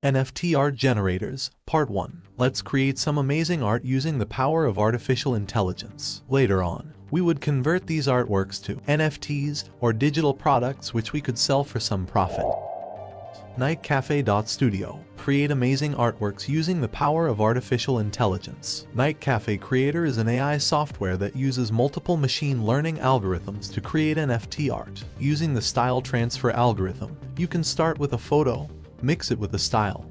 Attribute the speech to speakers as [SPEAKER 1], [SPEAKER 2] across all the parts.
[SPEAKER 1] NFT Art Generators, Part 1. Let's create some amazing art using the power of artificial intelligence. Later on, we would convert these artworks to NFTs or digital products which we could sell for some profit. Nightcafe.studio. Create amazing artworks using the power of artificial intelligence. Nightcafe Creator is an AI software that uses multiple machine learning algorithms to create NFT art. Using the style transfer algorithm, you can start with a photo, mix it with a style,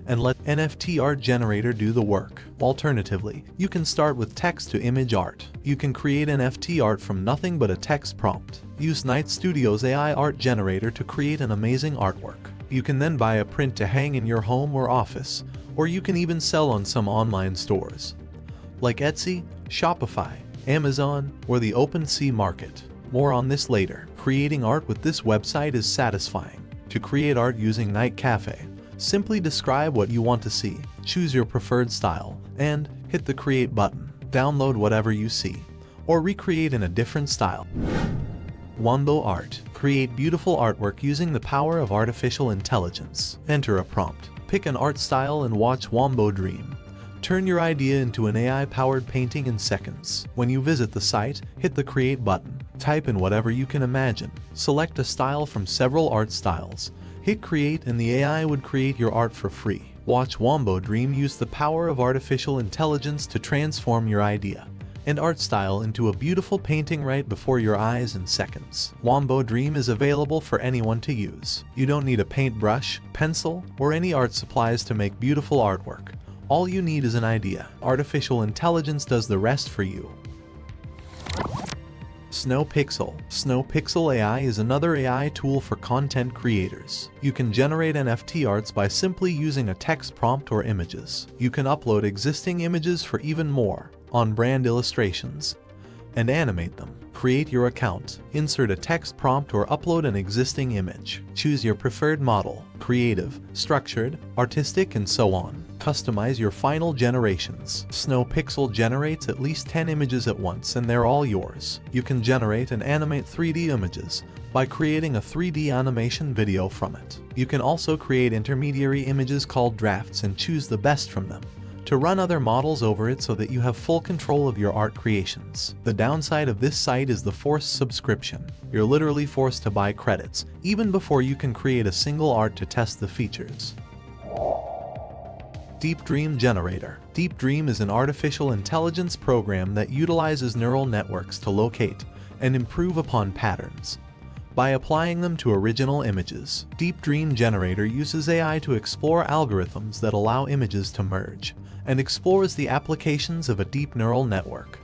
[SPEAKER 1] and let NFT Art Generator do the work. Alternatively, you can start with text-to-image art. You can create NFT art from nothing but a text prompt. Use Night Studio's AI Art Generator to create an amazing artwork. You can then buy a print to hang in your home or office, or you can even sell on some online stores, like Etsy, Shopify, Amazon, or the OpenSea market. More on this later. Creating art with this website is satisfying. To create art using Night Cafe, simply describe what you want to see, choose your preferred style, and hit the Create button. Download whatever you see, or recreate in a different style. Wombo Art. Create beautiful artwork using the power of artificial intelligence. Enter a prompt, pick an art style and watch Wombo Dream. Turn your idea into an AI-powered painting in seconds. When you visit the site, hit the Create button. Type in whatever you can imagine. Select a style from several art styles. Hit Create and the AI would create your art for free. Watch Wombo Dream use the power of artificial intelligence to transform your idea and art style into a beautiful painting right before your eyes in seconds. Wombo Dream is available for anyone to use. You don't need a paintbrush, pencil, or any art supplies to make beautiful artwork. All you need is an idea. Artificial intelligence does the rest for you. Snowpixel. Snowpixel AI is another AI tool for content creators. You can generate NFT arts by simply using a text prompt or images. You can upload existing images for even more on-brand illustrations and animate them. Create your account, insert a text prompt or upload an existing image. Choose your preferred model, creative, structured, artistic, and so on. Customize your final generations. Snowpixel generates at least 10 images at once and they're all yours. You can generate and animate 3D images by creating a 3D animation video from it. You can also create intermediary images called drafts and choose the best from them to run other models over it so that you have full control of your art creations. The downside of this site is the forced subscription. You're literally forced to buy credits, even before you can create a single art to test the features. Deep Dream Generator. Deep Dream is an artificial intelligence program that utilizes neural networks to locate and improve upon patterns by applying them to original images. Deep Dream Generator uses AI to explore algorithms that allow images to merge and explores the applications of a deep neural network.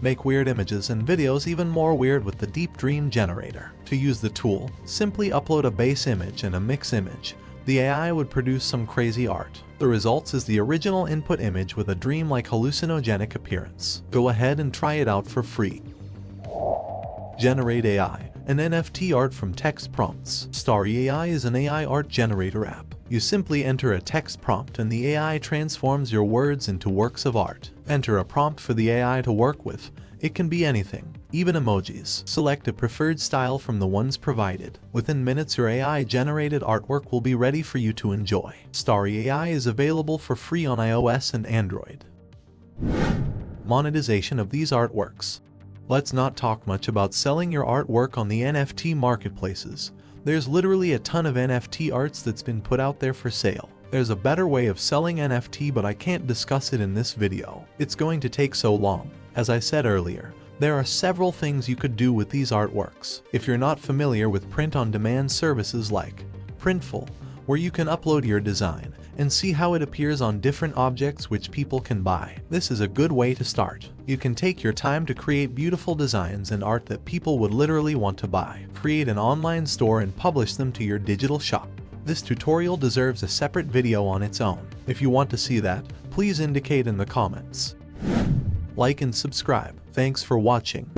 [SPEAKER 1] Make weird images and videos even more weird with the Deep Dream Generator. To use the tool, simply upload a base image and a mix image. The AI would produce some crazy art. The results is the original input image with a dream-like hallucinogenic appearance. Go ahead and try it out for free. Generate AI, an NFT art from text prompts. Starry AI is an AI art generator app. You simply enter a text prompt and the AI transforms your words into works of art. Enter a prompt for the AI to work with. It can be anything, even emojis. Select a preferred style from the ones provided. Within minutes, your AI-generated artwork will be ready for you to enjoy. Starry AI is available for free on iOS and Android. Monetization of these artworks. Let's not talk much about selling your artwork on the NFT marketplaces. There's literally a ton of NFT arts that's been put out there for sale. There's a better way of selling NFT, but I can't discuss it in this video. It's going to take so long. As I said earlier, there are several things you could do with these artworks. If you're not familiar with print-on-demand services like Printful, where you can upload your design and see how it appears on different objects which people can buy, this is a good way to start. You can take your time to create beautiful designs and art that people would literally want to buy. Create an online store and publish them to your digital shop. This tutorial deserves a separate video on its own. If you want to see that, please indicate in the comments. Like and subscribe. Thanks for watching.